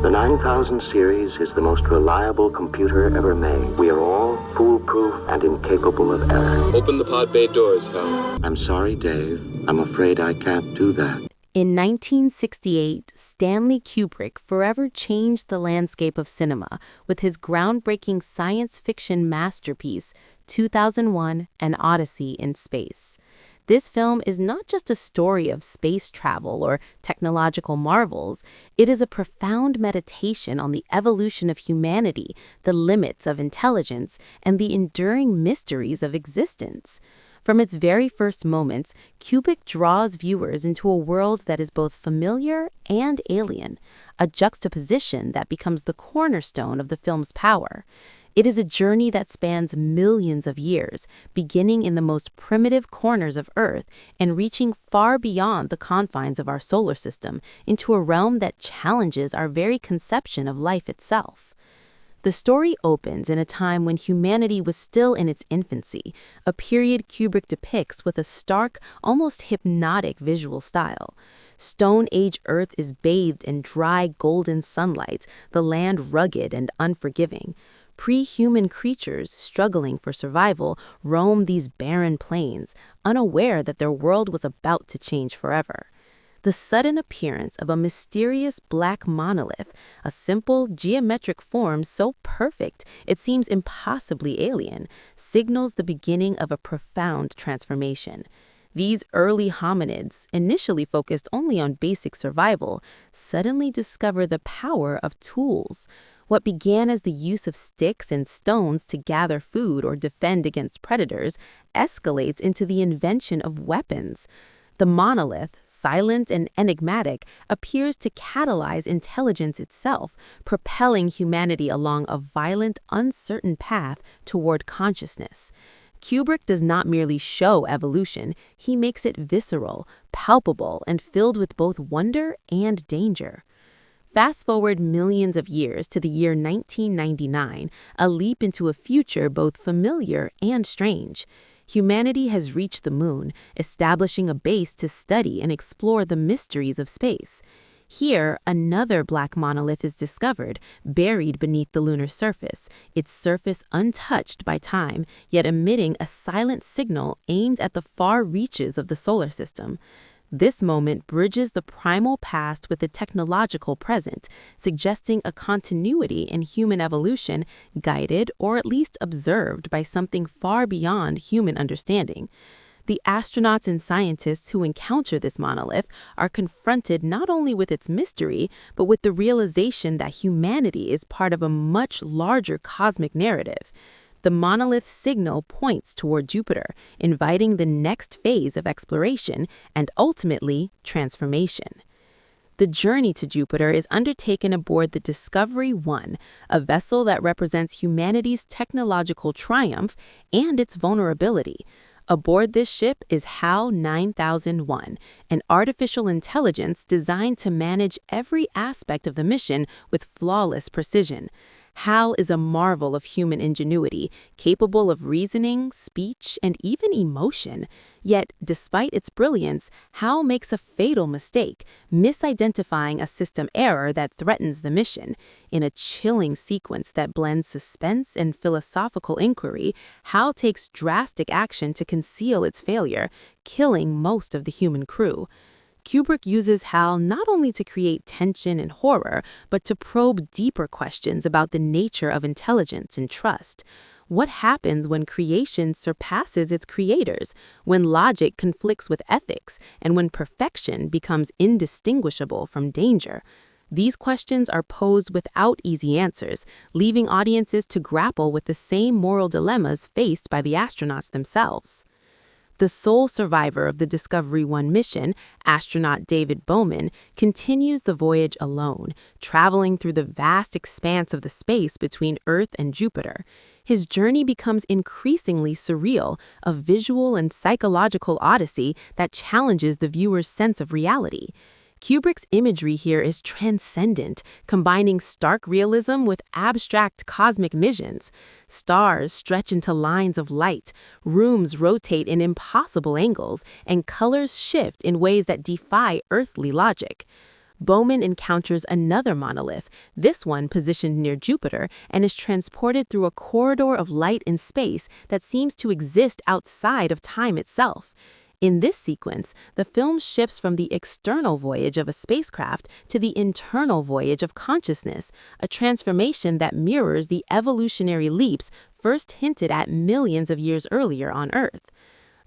The 9000 series is the most reliable computer ever made. We are all foolproof and incapable of error. Open the pod bay doors, Hal. I'm sorry, Dave. I'm afraid I can't do that. In 1968, Stanley Kubrick forever changed the landscape of cinema with his groundbreaking science fiction masterpiece, 2001: An Odyssey in Space. This film is not just a story of space travel or technological marvels. It is a profound meditation on the evolution of humanity, the limits of intelligence, and the enduring mysteries of existence. From its very first moments, Kubrick draws viewers into a world that is both familiar and alien, a juxtaposition that becomes the cornerstone of the film's power. It is a journey that spans millions of years, beginning in the most primitive corners of Earth and reaching far beyond the confines of our solar system into a realm that challenges our very conception of life itself. The story opens in a time when humanity was still in its infancy, a period Kubrick depicts with a stark, almost hypnotic visual style. Stone Age Earth is bathed in dry, golden sunlight, the land rugged and unforgiving. Pre-human creatures struggling for survival roam these barren plains, unaware that their world was about to change forever. The sudden appearance of a mysterious black monolith, a simple geometric form so perfect it seems impossibly alien, signals the beginning of a profound transformation. These early hominids, initially focused only on basic survival, suddenly discover the power of tools. What began as the use of sticks and stones to gather food or defend against predators escalates into the invention of weapons. The monolith, silent and enigmatic, appears to catalyze intelligence itself, propelling humanity along a violent, uncertain path toward consciousness. Kubrick does not merely show evolution, he makes it visceral, palpable, and filled with both wonder and danger. Fast forward millions of years to the year 1999, a leap into a future both familiar and strange. Humanity has reached the moon, establishing a base to study and explore the mysteries of space. Here, another black monolith is discovered, buried beneath the lunar surface, its surface untouched by time, yet emitting a silent signal aimed at the far reaches of the solar system. This moment bridges the primal past with the technological present, suggesting a continuity in human evolution guided or at least observed by something far beyond human understanding. The astronauts and scientists who encounter this monolith are confronted not only with its mystery, but with the realization that humanity is part of a much larger cosmic narrative. The monolith's signal points toward Jupiter, inviting the next phase of exploration and ultimately transformation. The journey to Jupiter is undertaken aboard the Discovery-1, a vessel that represents humanity's technological triumph and its vulnerability. Aboard this ship is HAL 9001, an artificial intelligence designed to manage every aspect of the mission with flawless precision. HAL is a marvel of human ingenuity, capable of reasoning, speech, and even emotion. Yet, despite its brilliance, HAL makes a fatal mistake, misidentifying a system error that threatens the mission. In a chilling sequence that blends suspense and philosophical inquiry, HAL takes drastic action to conceal its failure, killing most of the human crew. Kubrick uses HAL not only to create tension and horror, but to probe deeper questions about the nature of intelligence and trust. What happens when creation surpasses its creators, when logic conflicts with ethics, and when perfection becomes indistinguishable from danger? These questions are posed without easy answers, leaving audiences to grapple with the same moral dilemmas faced by the astronauts themselves. The sole survivor of the Discovery-1 mission, astronaut David Bowman, continues the voyage alone, traveling through the vast expanse of the space between Earth and Jupiter. His journey becomes increasingly surreal, a visual and psychological odyssey that challenges the viewer's sense of reality. Kubrick's imagery here is transcendent, combining stark realism with abstract cosmic visions. Stars stretch into lines of light, rooms rotate in impossible angles, and colors shift in ways that defy earthly logic. Bowman encounters another monolith, this one positioned near Jupiter, and is transported through a corridor of light in space that seems to exist outside of time itself. In this sequence, the film shifts from the external voyage of a spacecraft to the internal voyage of consciousness, a transformation that mirrors the evolutionary leaps first hinted at millions of years earlier on Earth.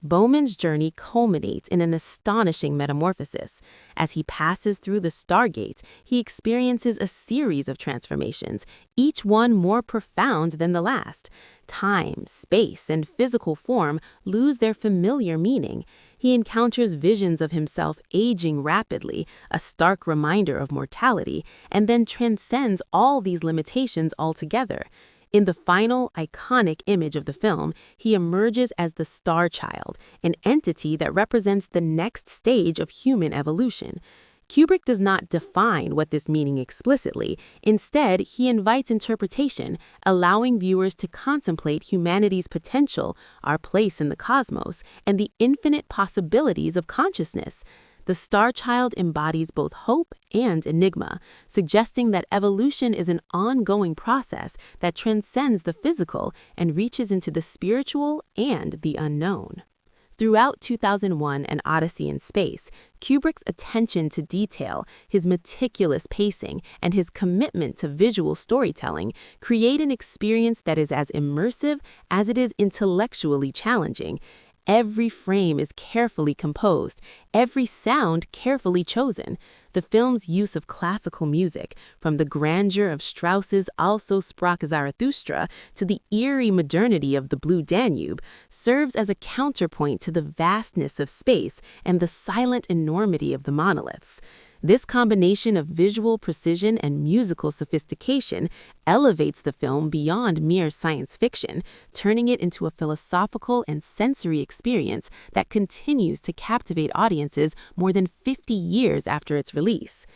Bowman's journey culminates in an astonishing metamorphosis. As he passes through the stargate, he experiences a series of transformations, each one more profound than the last. Time, space, and physical form lose their familiar meaning. He encounters visions of himself aging rapidly, a stark reminder of mortality, and then transcends all these limitations altogether. In the final, iconic image of the film, he emerges as the Star Child, an entity that represents the next stage of human evolution. Kubrick does not define what this meaning explicitly. Instead, he invites interpretation, allowing viewers to contemplate humanity's potential, our place in the cosmos, and the infinite possibilities of consciousness. The Star Child embodies both hope and enigma, suggesting that evolution is an ongoing process that transcends the physical and reaches into the spiritual and the unknown. Throughout 2001 and Odyssey in Space, Kubrick's attention to detail, his meticulous pacing, and his commitment to visual storytelling create an experience that is as immersive as it is intellectually challenging. Every frame is carefully composed, every sound carefully chosen. The film's use of classical music, from the grandeur of Strauss's Also sprach Zarathustra to the eerie modernity of the Blue Danube, serves as a counterpoint to the vastness of space and the silent enormity of the monoliths. This combination of visual precision and musical sophistication elevates the film beyond mere science fiction, turning it into a philosophical and sensory experience that continues to captivate audiences more than 50 years after its release.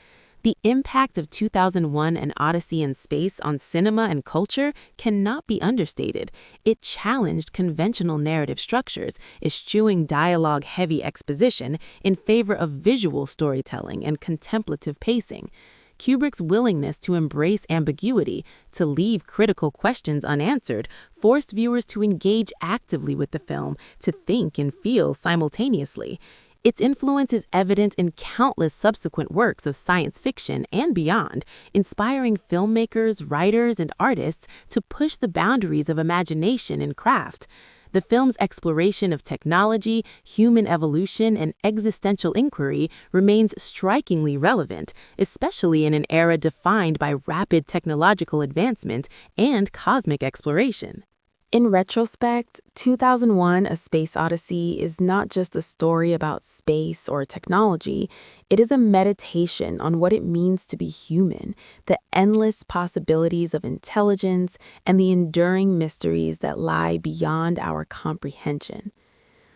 The impact of 2001 and Odyssey in Space on cinema and culture cannot be understated. It challenged conventional narrative structures, eschewing dialogue-heavy exposition in favor of visual storytelling and contemplative pacing. Kubrick's willingness to embrace ambiguity, to leave critical questions unanswered, forced viewers to engage actively with the film, to think and feel simultaneously. Its influence is evident in countless subsequent works of science fiction and beyond, inspiring filmmakers, writers, and artists to push the boundaries of imagination and craft. The film's exploration of technology, human evolution, and existential inquiry remains strikingly relevant, especially in an era defined by rapid technological advancement and cosmic exploration. In retrospect, 2001: A Space Odyssey is not just a story about space or technology, it is a meditation on what it means to be human, the endless possibilities of intelligence, and the enduring mysteries that lie beyond our comprehension.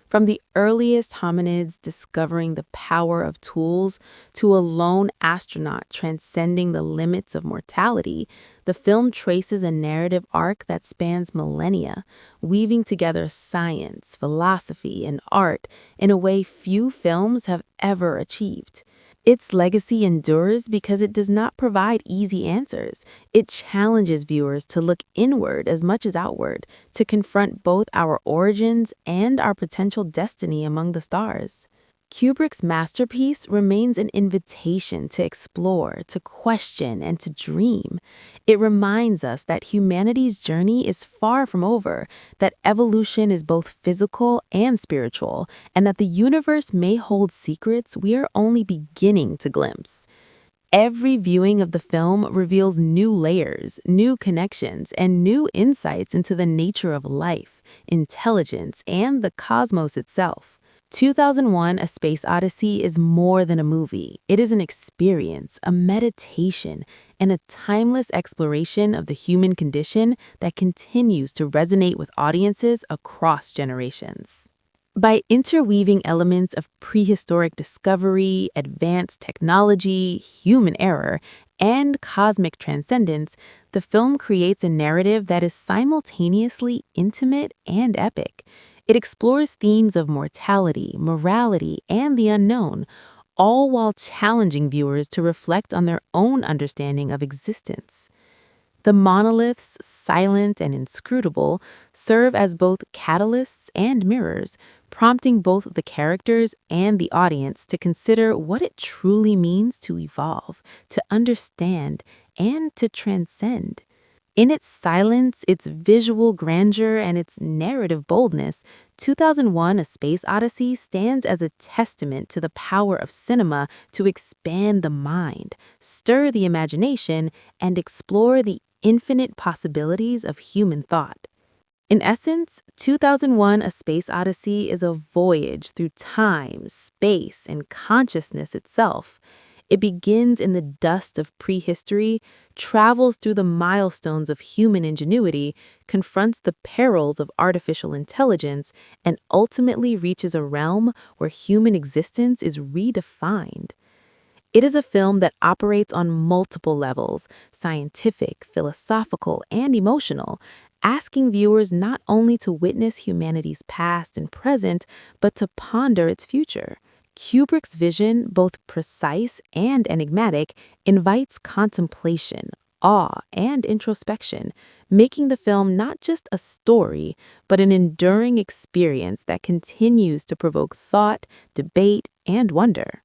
From the earliest hominids discovering the power of tools to a lone astronaut transcending the limits of mortality, the film traces a narrative arc that spans millennia, weaving together science, philosophy, and art in a way few films have ever achieved. Its legacy endures because it does not provide easy answers. It challenges viewers to look inward as much as outward, to confront both our origins and our potential destiny among the stars. Kubrick's masterpiece remains an invitation to explore, to question, and to dream. It reminds us that humanity's journey is far from over, that evolution is both physical and spiritual, and that the universe may hold secrets we are only beginning to glimpse. Every viewing of the film reveals new layers, new connections, and new insights into the nature of life, intelligence, and the cosmos itself. 2001: A Space Odyssey is more than a movie. It is an experience, a meditation, and a timeless exploration of the human condition that continues to resonate with audiences across generations. By interweaving elements of prehistoric discovery, advanced technology, human error, and cosmic transcendence, the film creates a narrative that is simultaneously intimate and epic. It explores themes of mortality, morality, and the unknown, all while challenging viewers to reflect on their own understanding of existence. The monoliths, silent and inscrutable, serve as both catalysts and mirrors, prompting both the characters and the audience to consider what it truly means to evolve, to understand, and to transcend. In its silence, its visual grandeur, and its narrative boldness, 2001: A Space Odyssey stands as a testament to the power of cinema to expand the mind, stir the imagination, and explore the infinite possibilities of human thought. In essence, 2001: A Space Odyssey is a voyage through time, space, and consciousness itself. It begins in the dust of prehistory, travels through the milestones of human ingenuity, confronts the perils of artificial intelligence, and ultimately reaches a realm where human existence is redefined. It is a film that operates on multiple levels: scientific, philosophical, and emotional, asking viewers not only to witness humanity's past and present, but to ponder its future. Kubrick's vision, both precise and enigmatic, invites contemplation, awe, and introspection, making the film not just a story, but an enduring experience that continues to provoke thought, debate, and wonder.